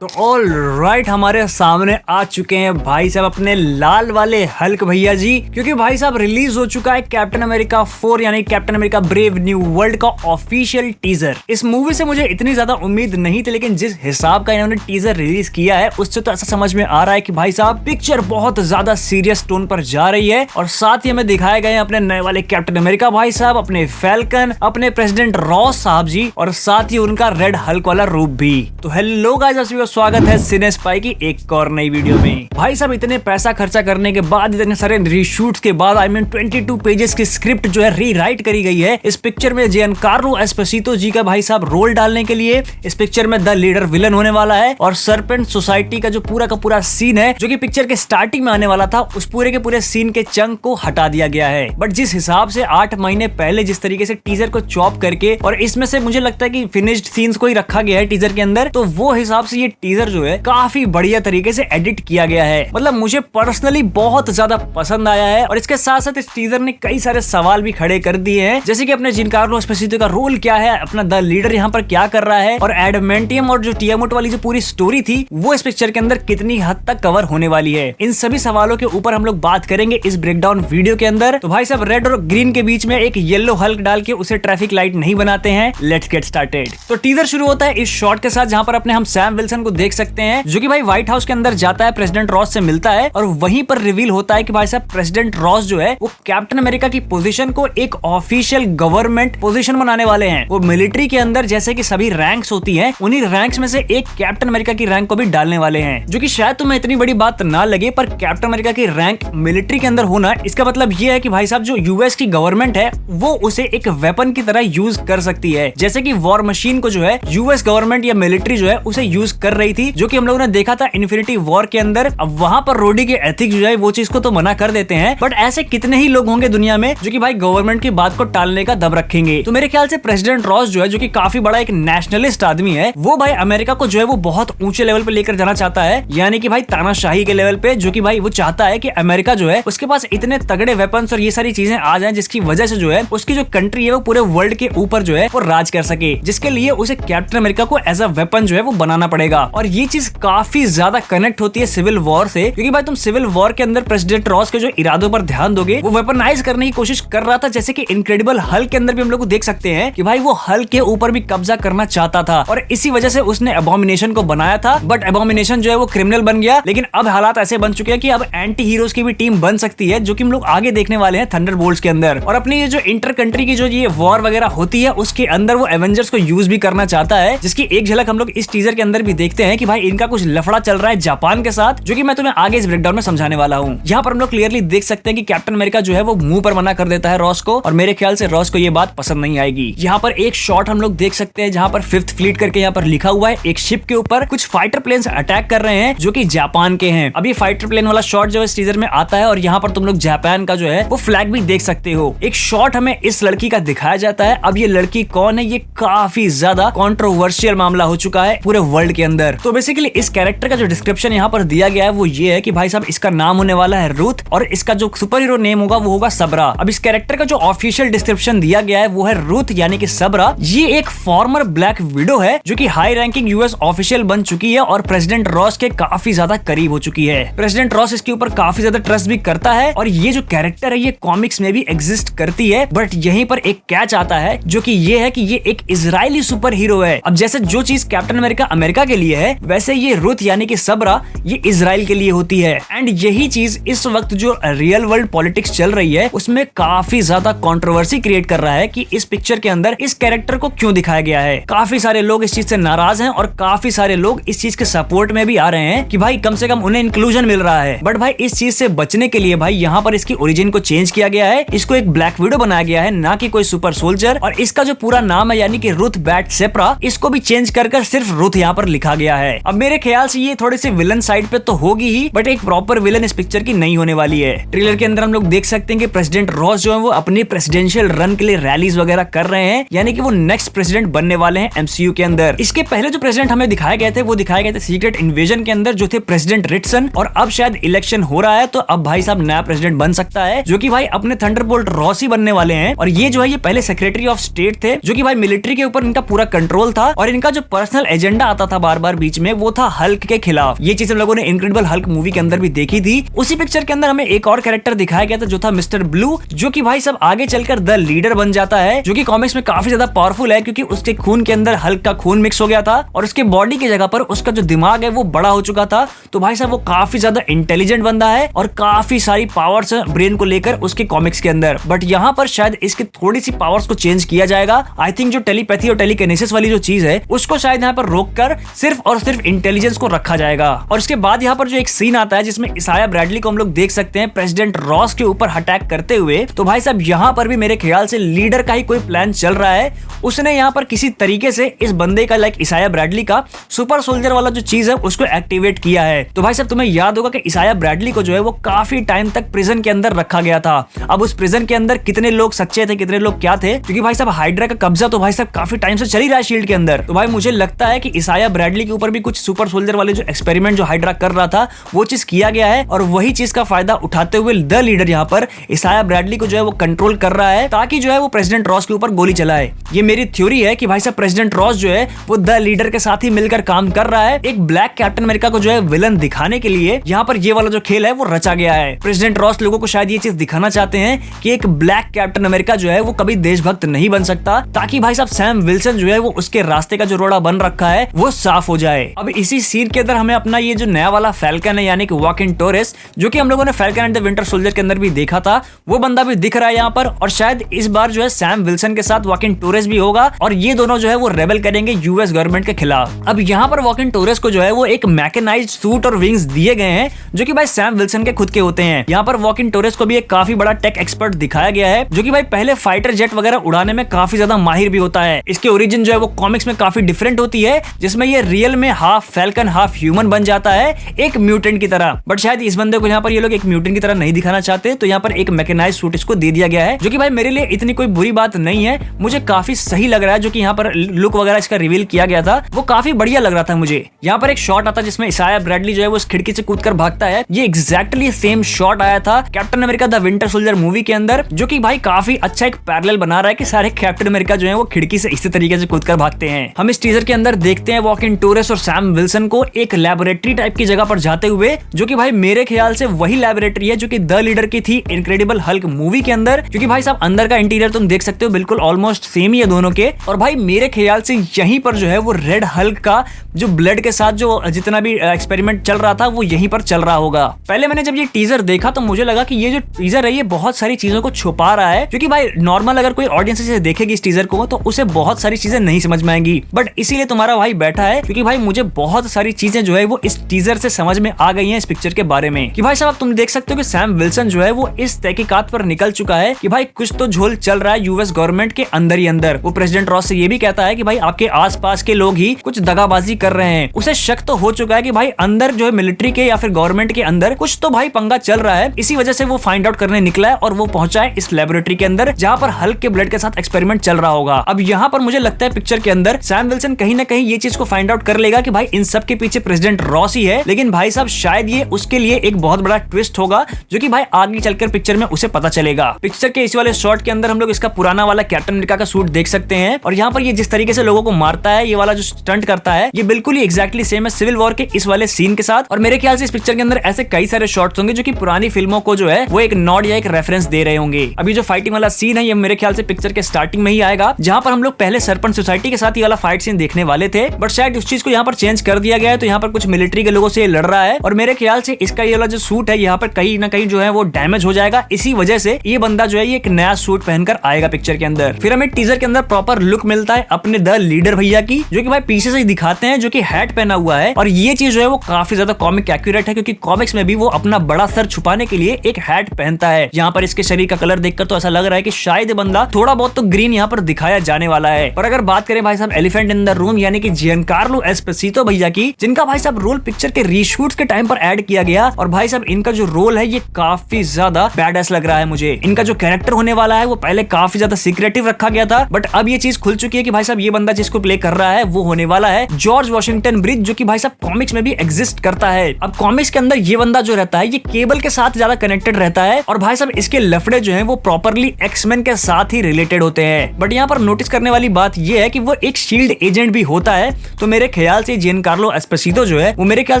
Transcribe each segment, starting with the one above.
तो all right, हमारे सामने आ चुके हैं भाई साहब अपने लाल वाले हल्क भैया जी, क्योंकि भाई साहब रिलीज हो चुका है कैप्टन अमेरिका 4 यानी captain America brave new world का ऑफिशियल टीजर। इस मूवी से मुझे इतनी ज्यादा उम्मीद नहीं थी, लेकिन जिस हिसाब का इन्होंने टीजर रिलीज किया है उससे तो ऐसा समझ में आ रहा है कि भाई साहब पिक्चर बहुत ज्यादा सीरियस टोन पर जा रही है। और साथ ही हमें दिखाए गए अपने नए वाले कैप्टन अमेरिका भाई साहब, अपने फैल्कन, अपने प्रेसिडेंट रॉस साहब जी, और साथ ही उनका रेड हल्क वाला रूप भी। तो हेलो गाइस, स्वागत है सिने स्पाई की एक और नई वीडियो में। भाई साहब इतने पैसा खर्चा करने के बाद, इतने सारे रीशूट्स के बाद, 22 पेजेस की स्क्रिप्ट जो है रीराइट करी गई है इस पिक्चर में जियानकार्लो एस्पोसितो जी का भाई साहब रोल डालने के लिए। इस पिक्चर में द लीडर विलन होने वाला है और सर्पेंट सोसाइटी का जो पूरा सीन है जो कि पिक्चर के स्टार्टिंग में आने वाला था, उस पूरे के पूरे सीन के चंक को हटा दिया गया है। बट जिस हिसाब से 8 महीने पहले जिस तरीके से टीजर को चॉप करके और इसमें से मुझे लगता है कि फिनिश्ड सीन्स को ही रखा गया है टीजर के अंदर, तो वो हिसाब से ये टीजर जो है काफी बढ़िया तरीके से एडिट किया गया है। मतलब मुझे पर्सनली बहुत ज्यादा पसंद आया है। और इसके साथ साथ इस टीजर ने कई सारे सवाल भी खड़े कर दिए हैं, जैसे कि अपने जियानकार्लो एस्पोसितो का रोल क्या है, अपना द लीडर यहाँ पर क्या कर रहा है, और एडमेंटियम और जो टियामोट वाली जो पूरी स्टोरी थी वो इस पिक्चर के अंदर कितनी हद तक कवर होने वाली है। इन सभी सवालों के ऊपर हम लोग बात करेंगे इस ब्रेकडाउन वीडियो के अंदर। तो भाई साहब रेड और ग्रीन के बीच में एक येलो हल्क डाल के उसे ट्रैफिक लाइट नहीं बनाते हैं। Let's get started. तो टीजर शुरू होता है इस शॉट के साथ जहाँ पर अपने हम सैम विल्सन को देख सकते हैं, जो कि भाई व्हाइट हाउस के अंदर जाता है, प्रेसिडेंट रॉस से मिलता है, और वहीं पर रिवील होता है कि भाई साहब प्रेसिडेंट रॉस जो है वो कैप्टन अमेरिका की पोजीशन को एक ऑफिशियल गवर्नमेंट पोजीशन बनाने वाले हैं। वो मिलिट्री के अंदर जैसे कि सभी रैंक्स होती हैं, उन्हीं रैंक्स में से एक कैप्टन अमेरिका की रैंक को भी डालने वाले हैं, जो कि शायद तुम्हें इतनी बड़ी बात ना लगे, पर कैप्टन अमेरिका की रैंक मिलिट्री के अंदर होना इसका मतलब ये है कि भाई साहब जो यूएस की गवर्नमेंट है वो उसे एक वेपन की तरह यूज कर सकती है, जैसे कि वॉर मशीन को जो है यूएस गवर्नमेंट या मिलिट्री जो है उसे यूज कर रही थी, जो कि हम लोगों ने देखा था इन्फिनिटी वॉर के अंदर। अब वहां पर रोडी के एथिक्स जो है वो चीज को तो मना कर देते हैं, बट ऐसे कितने ही लोग होंगे दुनिया में जो कि भाई गवर्नमेंट की बात को टालने का दम रखेंगे। तो मेरे ख्याल से प्रेसिडेंट रॉस जो है, जो कि काफी बड़ा एक नेशनलिस्ट आदमी है, वो भाई अमेरिका को जो है वो बहुत ऊंचे लेवल पे लेकर जाना चाहता है, यानी कि भाई तानाशाही के लेवल पे, जो कि भाई वो चाहता है कि अमेरिका जो है उसके पास इतने तगड़े वेपन्स और ये सारी चीजें आ जाएं जिसकी वजह से जो है उसकी जो कंट्री है वो पूरे वर्ल्ड के ऊपर जो है वो राज कर सके, जिसके लिए उसे कैप्टन अमेरिका को एज अ वेपन जो है वो बनाना पड़ेगा। और ये चीज काफी ज्यादा कनेक्ट होती है सिविल वॉर से, क्योंकि भाई तुम सिविल वॉर के अंदर प्रेसिडेंट रॉस के जो इरादों पर ध्यान दोगे, वो वेपनाइज करने की कोशिश कर रहा था, जैसे कि इनक्रेडिबल हल्क के अंदर भी हम लोग देख सकते हैं कि भाई वो हल्क के ऊपर भी कब्जा करना चाहता था, और इसी वजह से उसने एबॉमिनेशन को बनाया था। बट एबॉमिनेशन जो है वो क्रिमिनल बन गया, लेकिन अब हालात ऐसे बन चुके हैं कि अब एंटी हीरोज की भी टीम बन सकती है, जो कि हम लोग आगे देखने वाले हैं थंडरबोल्ट्स के अंदर। और अपनी ये जो इंटर कंट्री की जो ये वॉर वगैरह होती है उसके अंदर वो एवेंजर्स को यूज भी करना चाहता है, जिसकी एक झलक हम लोग इस टीजर के अंदर भी देखते हैं कि भाई इनका कुछ लफड़ा चल रहा है जापान के साथ, जो कि मैं तुम्हें आगे इस ब्रेकडाउन में समझाने वाला हूँ। यहाँ पर हम लोग क्लियरली देख सकते हैं कि कैप्टन अमेरिका जो है वो मुंह पर मना कर देता है रॉस को, और मेरे ख्याल से रॉस को ये बात पसंद नहीं आएगी। यहाँ पर एक शॉट हम लोग देख सकते हैं जहाँ पर 5th फ्लीट करके यहाँ पर लिखा हुआ है, एक शिप के ऊपर कुछ फाइटर प्लेन्स अटैक कर रहे हैं जो कि जापान के हैं। अब ये फाइटर प्लेन वाला शॉट जो है इस टीजर में आता है, और यहाँ पर तुम लोग जापान का जो है वो फ्लैग भी देख सकते हो। एक शॉट हमें इस लड़की का दिखाया जाता है। अब ये लड़की कौन है, ये काफी ज्यादा कंट्रोवर्शियल मामला हो चुका है पूरे वर्ल्ड के अंदर। तो बेसिकली इस कैरेक्टर का जो डिस्क्रिप्शन यहाँ पर दिया गया है वो ये है कि भाई साहब इसका नाम होने वाला है रूथ, और इसका जो सुपर हीरो नेम होगा वो होगा सबरा। अब इस कैरेक्टर का जो ऑफिशियल डिस्क्रिप्शन दिया गया है वो है रूथ यानी कि सबरा। ये एक फॉर्मर ब्लैक विडो है जो कि हाई रैंकिंग यूएस ऑफिशियल बन चुकी है और प्रेसिडेंट रॉस के काफी ज्यादा करीब हो चुकी है। प्रेसिडेंट रॉस इसके ऊपर काफी ज्यादा ट्रस्ट भी करता है, और ये जो कैरेक्टर है ये कॉमिक्स में भी एग्जिस्ट करती है। बट यहीं पर एक कैच आता है, जो कि ये है कि ये एक इजरायली सुपर हीरो है। अब जैसे जो चीज कैप्टन अमेरिका अमेरिका के लिए है, वैसे ये रूथ यानी कि सबरा ये इजराइल के लिए होती है। एंड यही चीज इस वक्त जो रियल वर्ल्ड पॉलिटिक्स चल रही है उसमें काफी ज्यादा कंट्रोवर्सी क्रिएट कर रहा है कि इस पिक्चर के अंदर इस कैरेक्टर को क्यों दिखाया गया है। काफी सारे लोग इस चीज से नाराज हैं, और काफी सारे लोग इस चीज के सपोर्ट में भी आ रहे हैं कि भाई कम से कम उन्हें इंक्लूजन मिल रहा है। बट भाई इस चीज से बचने के लिए भाई यहाँ पर इसकी ओरिजिन को चेंज किया गया है, इसको एक ब्लैक विडो बनाया गया है, ना कि कोई सुपर सोल्जर। और इसका जो पूरा नाम है यानी कि रुथ बैट सेप्रा, इसको भी चेंज कर सिर्फ रुथ यहाँ पर लिखा गया है। अब मेरे ख्याल से ये थोड़े से विलन साइड पे तो होगी ही, बट एक प्रॉपर विलन इस पिक्चर की नहीं होने वाली है। ट्रेलर के अंदर हम लोग देख सकते हैं कि प्रेसिडेंट रॉस जो है वो अपनी प्रेसिडेंशियल रन के लिए रैलीज वगैरह कर रहे हैं, यानी कि वो नेक्स्ट प्रेसिडेंट बनने वाले हैं एमसीयू के अंदर। इसके पहले जो प्रेसिडेंट हमें दिखाए गए थे वो दिखाए गए थे सीक्रेट इन्वेजन के अंदर, जो थे प्रेसिडेंट रिटसन। और अब शायद इलेक्शन हो रहा है, तो अब भाई साहब नया प्रेसिडेंट बन सकता है, जो कि भाई अपने थंडरबोल्ट रॉस ही बनने वाले हैं। और ये जो है ये पहले सेक्रेटरी ऑफ स्टेट थे, जो कि भाई मिलिट्री के ऊपर इनका पूरा कंट्रोल था, और इनका जो पर्सनल एजेंडा आता था बार बार बार बीच में, वो था हल्क के खिलाफ। ये चीज हम लोगों ने इनक्रेडिबल हल्क मूवी के अंदर भी देखी थी। उसी पिक्चर के अंदर हमें एक और कैरेक्टर दिखाया गया था जो था मिस्टर ब्लू, जो कि भाई सब आगे चलकर द लीडर बन जाता है, जो कि कॉमिक्स में काफी ज्यादा पावरफुल है क्योंकि उसके खून के अंदर हल्क का खून मिक्स हो गया था और उसके बॉडी की जगह पर उसका जो दिमाग है वो बड़ा हो चुका था। तो भाई साहब वो काफी ज्यादा इंटेलिजेंट बंदा है और काफी सारी पावर्स ब्रेन को लेकर उसके कॉमिक्स के अंदर। बट यहाँ पर शायद इसकी थोड़ी सी पावर्स को चेंज किया जाएगा। आई थिंक जो टेलीपैथी और टेलीकिनेसिस वाली जो चीज है उसको शायद यहाँ पर रोककर सिर्फ और सिर्फ इंटेलिजेंस को रखा जाएगा। और इसके बाद यहाँ पर जो एक सीन आता है जिसमें इसाया ब्रैडली को हम लोग देख सकते हैं प्रेसिडेंट रॉस के ऊपर अटैक करते हुए। तो भाई साहब यहाँ पर भी मेरे ख्याल से लीडर का ही कोई प्लान चल रहा है। उसने यहाँ पर किसी तरीके से इस बंदे का लाइक इसाया ब्रैडली का सुपर सोल्जर वाला जो चीज है उसको एक्टिवेट किया है। तो भाई साहब तुम्हें याद होगा कि इसाया ब्रैडली को जो है वो काफी टाइम तक प्रिजन के अंदर रखा गया था। अब उस प्रिजन के अंदर कितने लोग सच्चे थे कितने लोग क्या थे, क्योंकि भाई साहब हाइड्रा का कब्जा तो भाई साहब काफी टाइम से चल ही रहा है शील्ड के अंदर। तो भाई मुझे लगता है कि इसाया ब्रैडली के ऊपर भी कुछ सुपर सोल्जर वाले जो एक्सपेरिमेंट जो हाइड्रा कर रहा था वो चीज किया गया है और वही चीज का फायदा उठाते हुए द लीडर यहाँ पर इसाया ब्रैडली को जो है वो कंट्रोल कर रहा है ताकि जो है वो प्रेसिडेंट रॉस के ऊपर गोली चलाए। ये मेरी थ्योरी है कि भाई साहब प्रेसिडेंट रॉस जो है वो द लीडर के साथ ही मिलकर काम कर रहा है। एक ब्लैक कैप्टन अमेरिका को जो है विलन दिखाने के लिए यहाँ पर ये वाला जो खेल है वो रचा गया है। प्रेसिडेंट रॉस लोगों को शायद ये चीज दिखाना चाहते हैं कि एक ब्लैक कैप्टन अमेरिका जो है वो कभी देशभक्त नहीं बन सकता, ताकि भाई साहब सैम विल्सन जो है वो उसके रास्ते का जो रोड़ा बन रखा है वो साफ हो जाए। अब इसी सीन के अंदर हमें अपना ये जो नया वाला फैल्कन है यानी कि वॉकिन टोरेस, जो कि हम लोगों ने falcon and the winter soldier के अंदर भी देखा था, वो बंदा भी दिख रहा है यहाँ पर। और शायद इस बार जो है सैम विल्सन के साथ वॉकिन टोरेस भी होगा और ये दोनों जो है वो रेबल करेंगे यूएस गवर्नमेंट के खिलाफ। अब यहाँ पर वॉकिन टोरेस को जो है वो एक मैकेनाइज्ड सूट और विंग्स दिए गए हैं जो कि भाई सैम विल्सन के खुद के होते हैं। यहाँ पर वॉकिन टोरेस को भी एक काफी बड़ा टेक एक्सपर्ट दिखाया गया है जो कि भाई पहले फाइटर जेट वगैरह उड़ाने में काफी ज्यादा माहिर भी होता है। इसके ओरिजिन जो है वो कॉमिक्स में काफी डिफरेंट होती है, जिसमें ये रियल में हाफ फैल्कन हाफ ह्यूमन बन जाता है एक म्यूटेंट की तरह। बट शायद इस बंदे को यहाँ पर ये लोग एक म्यूटेंट की तरह नहीं दिखाना चाहते, तो यहाँ पर एक मैकेनाइज्ड सूट इसको दे दिया गया है जो कि भाई मेरे लिए इतनी कोई बुरी बात नहीं है, मुझे काफी सही लग रहा है। जो कि यहाँ पर लुक वगैरह इसका रिवील किया गया था वो काफी बढ़िया लग रहा था मुझे। यहाँ पर एक शॉट आता है जिसमें इसाया ब्रैडली जो है वो उस खिड़की से कूदकर भागता है। ये एग्जैक्टली सेम शॉट आया था captain America the winter soldier movie के अंदर, जो कि भाई काफी अच्छा एक पैरेलल बना रहा है कि सारे कैप्टन अमेरिका जो है वो खिड़की से इसी तरीके से कूदकर भागते हैं। हम इस टीजर के अंदर देखते हैं वॉकिन टोरेस और सैम विल्सन को एक लैबोरेटरी टाइप की जगह पर जाते हुए, जो कि भाई मेरे ख्याल से वही लैबोरेटरी है जो कि द लीडर की थी इनक्रेडिबल हल्क मूवी के अंदर। क्योंकि भाई साहब अंदर का इंटीरियर तुम देख सकते हो बिल्कुल ऑलमोस्ट सेम ही है दोनों के। और भाई मेरे ख्याल से यहीं पर जो है वो रेड हल्क का जो ब्लड के साथ जो जितना भी एक्सपेरिमेंट चल रहा था वो यहीं पर चल रहा होगा। पहले मैंने जब ये टीजर देखा तो मुझे लगा कि ये जो टीजर है ये बहुत सारी चीजों को छुपा रहा है, क्योंकि भाई नॉर्मल अगर कोई ऑडियंस इसे देखेगी इस टीजर को तो उसे बहुत सारी चीजें नहीं समझ में आएंगी। बट इसीलिए तुम्हारा भाई बैठा है क्योंकि भाई मुझे बहुत सारी चीजें जो है वो इस टीजर से समझ में आ गई हैं इस पिक्चर के बारे में। कि भाई साहब तुम देख सकते हो कि सैम विल्सन जो है वो इस तहकीकात पर निकल चुका है कि भाई कुछ तो झोल चल रहा है यूएस गवर्नमेंट के अंदर ही अंदर। वो प्रेसिडेंट रॉस से ये भी कहता है कि भाई आपके आसपास के लोग ही कुछ दगाबाजी कर रहे हैं। उसे शक तो हो चुका है कि भाई अंदर जो है मिलिट्री के या फिर गवर्नमेंट के अंदर कुछ तो भाई पंगा चल रहा है। इसी वजह से वो फाइंड आउट करने निकला है और वो पहुंचा है इस लेबोरेटरी के अंदर जहां पर हल्क के ब्लड के साथ एक्सपेरिमेंट चल रहा होगा। अब यहाँ पर मुझे लगता है पिक्चर के अंदर सैम विल्सन कहीं ना कहीं ये चीज को फाइंड आउट कर लेगा कि भाई इन सब के पीछे प्रेसिडेंट रॉस ही है। लेकिन भाई साहब शायद ये उसके लिए एक बहुत बड़ा ट्विस्ट होगा जो कि भाई आगे चलकर पिक्चर में उसे पता चलेगा। पिक्चर के इस वाले शॉट के अंदर हम लोग इसका पुराना वाला कैप्टन अमेरिका का सूट देख सकते हैं और यहाँ पर ये जिस तरीके से लोगों को मारता है, ये वाला जो स्टंट करता है, ये बिल्कुल ही एग्जैक्टली सेम है सिविल वॉर के इस वाले सीन के साथ। और मेरे ख्याल से इस पिक्चर के अंदर ऐसे कई सारे शॉट्स होंगे जो कि पुरानी फिल्मों को जो है वो एक नॉड या एक रेफरेंस दे रहे होंगे। अभी जो फाइटिंग वाला सीन है ये मेरे ख्याल से पिक्चर के स्टार्टिंग में ही आएगा, जहां पर हम लोग पहले सरपंच सोसाइटी के साथ ये वाला फाइट सीन देखने वाले थे, बट शायद उस चीज को यहाँ पर चेंज कर दिया गया है। तो यहाँ पर कुछ मिलिट्री के लोगों से लड़ रहा है और मेरे ख्याल से इसका ये वाला जो सूट है यहाँ पर कहीं ना कहीं जो है वो डैमेज हो जाएगा। इसी वजह से ये बंदा जो है ये एक नया सूट पहनकर आएगा पिक्चर के अंदर। फिर हमें टीजर के अंदर प्रॉपर लुक मिलता है अपने द लीडर भैया की, जो कि भाई पीछे से दिखाते हैं, जो कि हैट पहना हुआ है। और ये चीज जो है वो काफी ज्यादा कॉमिक एक्यूरेट है, क्योंकि कॉमिक्स में भी वो अपना बड़ा सर छुपाने के लिए एक हैट पहनता है। यहाँ पर इसके शरीर का कलर देखकर तो ऐसा लग रहा है कि शायद बंदा थोड़ा बहुत तो ग्रीन यहाँ पर दिखाया जाने वाला है। और अगर बात करें भाई साहब एलिफेंट इन द रूम यानी कि जियानकार्लो एस्पेसितो भैया की, जिनका भाई साहब रोल पिक्चर के रीशूट्स के टाइम पर ऐड किया गया, और भाई साहब इनका जो रोल है ये काफी ज्यादा बैडएस लग रहा है मुझे। इनका जो कैरेक्टर होने वाला है वो पहले काफी ज्यादा सीक्रेटिव रखा गया था, बट अब ये चीज खुल चुकी है कि भाई साहब ये बंदा जिसको प्ले कर रहा है वो होने वाला है जॉर्ज वॉशिंगटन ब्रिज, जो कि भाई साहब कॉमिक्स में भी एग्जिस्ट करता है। अब कॉमिक्स के अंदर ये बंदा जो रहता है ये केबल के साथ ज्यादा कनेक्टेड रहता है, और भाई साहब इसके लफड़े जो हैं वो प्रॉपरली एक्समैन के साथ ही रिलेटेड होते हैं। बट यहाँ पर नोटिस करने वाली बात ये है कि वो एक शील्ड एजेंट भी होता है। तो मेरे ख्याल से जिन कार्लो एस्पेसितो जो है वो मेरे ख्याल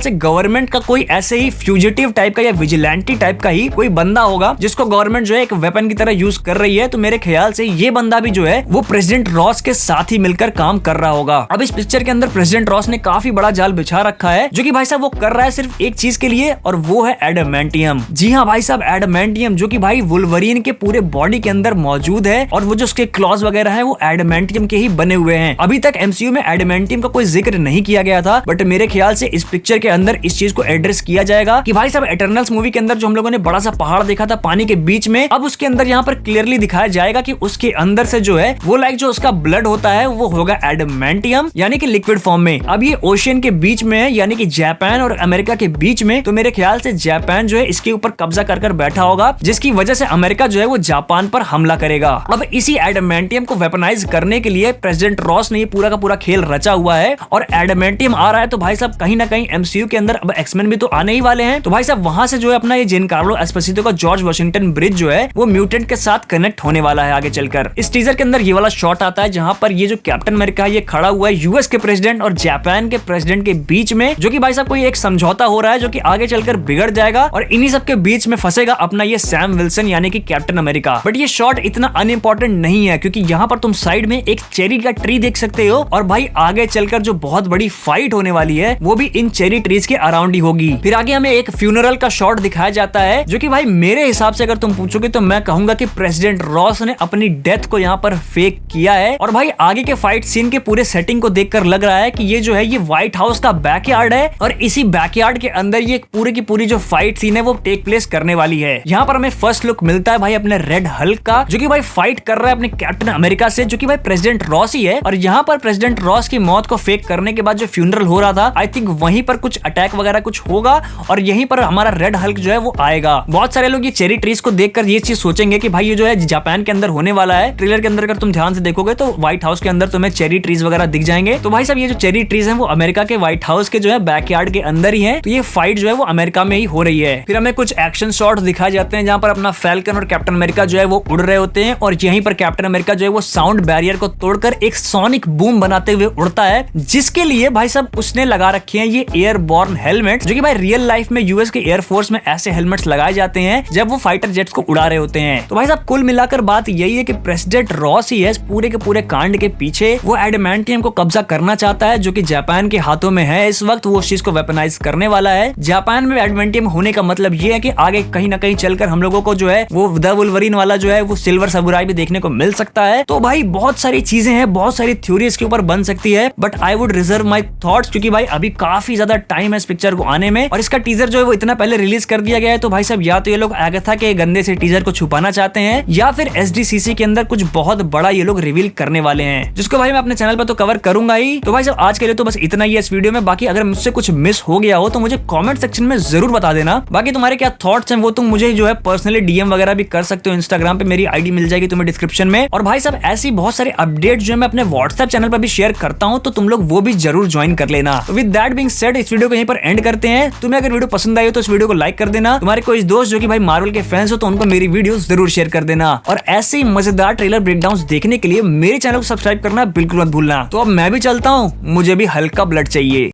से गवर्नमेंट का कोई ऐसे ही फ्यूजिटिव टाइप का या विजिलेंटी टाइप का ही कोई बंदा होगा जिसको गवर्नमेंट जो है एक वेपन की तरह यूज कर रही है। तो मेरे ख्याल से ये बंदा भी जो है वो प्रेसिडेंट रॉस के साथ ही मिलकर काम कर रहा होगा। अब इस पिक्चर के अंदर प्रेसिडेंट रॉस ने काफी बड़ा जाल बिछा रखा है, जो कि भाई साहब वो कर रहा है सिर्फ एक चीज के लिए, और वो है एडामेंटियम। जी हाँ भाई साहब, एडामेंटियम, जो कि भाई वुल्वरीन के पूरे बॉडी के अंदर मौजूद है, और वो जो उसके क्लॉज वगैरह है वो एडामेंटियम के ही बने हुए हैं। अभी तक एमसीयू में एडामेंटियम का कोई जिक्र नहीं किया गया था, बट मेरे ख्याल से इस पिक्चर के अंदर इस चीज को एड्रेस किया जाएगा कि भाई साहब इटरनल्स मूवी के अंदर जो हम लोगों ने बड़ा सा पहाड़ देखा था पानी के बीच में, अब उसके अंदर यहाँ पर क्लियरली दिखाया जाएगा कि उसके अंदर से जो है वो लाइक जो उसका ब्लड होता है वो होगा एडामेंटियम, यानी कि लिक्विड फॉर्म में। अब ये ओशियन के बीच में है, यानी कि जापान और अमेरिका के बीच में, तो मेरे ख्याल से जापान जो है इसके ऊपर कब्जा कर बैठा होगा, जिसकी वजह से अमेरिका जो है वो जापान पर हमला करेगा। अब इसी एडामेंटियम को वेपनाइज करने के लिए प्रेसिडेंट रॉस ने ये पूरा का पूरा खेल रचा हुआ है, और एडामेंटियम आ रहा है तो भाई साहब कहीं ना कहीं एमसीयू के अंदर अब एक्समैन भी तो आने ही वाले हैं, तो भाई साहब वहां से जो है अपना ये जिन कार्लो एस्पेसितो का जॉर्ज वाशिंगटन ब्रिज जो है वो म्यूटेंट के साथ कनेक्ट होने वाला है आगे चलकर। इस टीजर के अंदर ये वाला शॉट आता है जहां पर ये जो कैप्टन अमेरिका है ये खड़ा हुआ है यूएस के प्रेसिडेंट और जापान के प्रेसिडेंट के बीच में, जो कि भाई साहब कोई एक समझौता हो रहा है जो कि आगे चलकर बिगड़ जाएगा, और इन्हीं सब के बीच में फंसेगा अपना ये सैम विल्सन यानी कि कैप्टन अमेरिका। बट ये शॉट इतना अनइम्पोर्टेंट नहीं है, क्योंकि यहाँ पर तुम साइड में एक चेरी का ट्री देख सकते हो, और भाई आगे चलकर जो बहुत बड़ी फाइट होने वाली है वो भी इन चेरी ट्रीज के अराउंड ही होगी। फिर आगे हमें एक फ्यूनरल का शॉट दिखाया जाता है, जो कि भाई मेरे हिसाब से अगर तुम पूछोगे तो मैं कहूंगा कि प्रेसिडेंट रॉस ने अपनी डेथ को यहाँ पर फेक किया है। और भाई आगे के फाइट सीन के पूरे सेटिंग को देखकर लग रहा है कि ये जो है ये व्हाइट हाउस का बैकयार्ड है, और इसी बैकयार्ड के अंदर ये पूरी की पूरी जो फाइट सीन है वो टेक प्लेस करने वाली है। यहाँ पर हमें फर्स्ट लुक मिलता है भाई अपने रेड हल्क का, जो कि भाई फाइट कर रहा है अपने कैप्टन अमेरिका से, जो कि भाई प्रेसिडेंट रॉस ही है। और यहाँ पर प्रेसिडेंट रॉस की मौत को फेक करने के बाद जो फ्यूनरल हो रहा था, आई थिंक वहीं पर कुछ अटैक वगैरह कुछ होगा, और यहीं पर हमारा रेड हल्क जो है वो आएगा। बहुत सारे लोग ये चेरी ट्रीज को देखकर ये चीज सोचेंगे कि भाई ये जो है जापान के अंदर होने वाला है। ट्रेलर के अंदर अगर तुम ध्यान से देखोगे तो व्हाइट हाउस के अंदर तुम्हें चेरी ट्रीज वगैरह दिख जाएंगे। तो भाई साहब ये जो चेरी ट्रीज हैं वो अमेरिका के व्हाइट हाउस के जो है बैकयार्ड के अंदर ही है, तो ये फाइट जो है वो अमेरिका में ही हो रही है। फिर हमें कुछ एक्शन शॉट्स दिखाए जाते हैं जहां पर अपना फैल्कन और कैप्टन अमेरिका जो है वो उड़ रहे होते हैं, और यहीं पर कैप्टन अमेरिका जो है वो साउंड बैरियर को तोड़कर एक सोनिक बूम बनाते हुए उड़ता है, जिसके लिए भाई साहब उसने लगा रखे हैं ये एयरबॉर्न हेलमेट, जो कि भाई रियल लाइफ में यूएस के एयरफोर्स में ऐसे हेलमेट्स लगाए जाते हैं जब वो फाइटर जेट्स को उड़ा रहे होते हैं। तो भाई साहब कुल मिलाकर बात यही है कि प्रेसिडेंट रॉस ही है पूरे के पूरे कांड के पीछे। वो एडामेंटियम को कब्जा करना चाहता है, जो कि जापान के हाथों में है इस वक्त, वो उस चीज को वेपनाइज करने वाला है। जापान में एडामेंटियम होने का मतलब ये है कि आगे कहीं ना कहीं चलकर हम लोगों को जो है वो द वुल्वरीन वाला जो है वो सिल्वर समुराई भी देखने को मिल सकता है। तो भाई बहुत सारी चीजें हैं, बहुत सारी थ्योरी इसके ऊपर बन सकती है, but I would reserve my thoughts, क्योंकि भाई अभी काफी ज्यादा टाइम है इस पिक्चर को आने में, और इसका टीजर जो है वो इतना पहले रिलीज कर दिया गया है। तो भाई साहब या तो ये लोग आगाथा के गंदे से टीजर को छुपाना चाहते हैं, या फिर एसडीसीसी के अंदर कुछ बहुत बड़ा ये लोग रिवील करने वाले हैं, जिसको भाई मैं अपने चैनल पर तो कवर करूंगा ही। तो भाई साहब आज के लिए तो बस इतना ही है इस वीडियो में। बाकी अगर मुझसे कुछ मिस हो गया हो तो मुझे कमेंट सेक्शन में जरूर बता देना। बाकी तुम्हारे क्या थॉट्स हैं वो तुम मुझे जो है पर्सनली डीएम वगैरह भी कर सकते हो, इंस्टाग्राम पे मेरी आईडी मिल जाएगी तुम्हें डिस्क्रिप्शन में। और भाई साहब ऐसी बहुत सारे अपडेट जो मैं अपने व्हाट्सएप चैनल पर भी शेयर करता हूँ, तो तुम लोग वो भी जरूर ज्वाइन कर लेना। विद दैट बीइंग सेड इस वीडियो को यहीं पर एंड करते हैं। तुम्हें अगर वीडियो पसंद आई हो तो इस वीडियो को लाइक कर देना। तुम्हारे कोई दोस्त जो कि भाई मार्वल के फैंस हो तो उनको मेरी वीडियो जरूर शेयर कर देना, और ऐसे ही मजेदार ट्रेलर ब्रेकडाउन देखने के लिए मेरे चैनल को सब्सक्राइब करना बिल्कुल मत भूलना। तो अब मैं भी चलता हूँ, मुझे भी हल्का ब्लड चाहिए।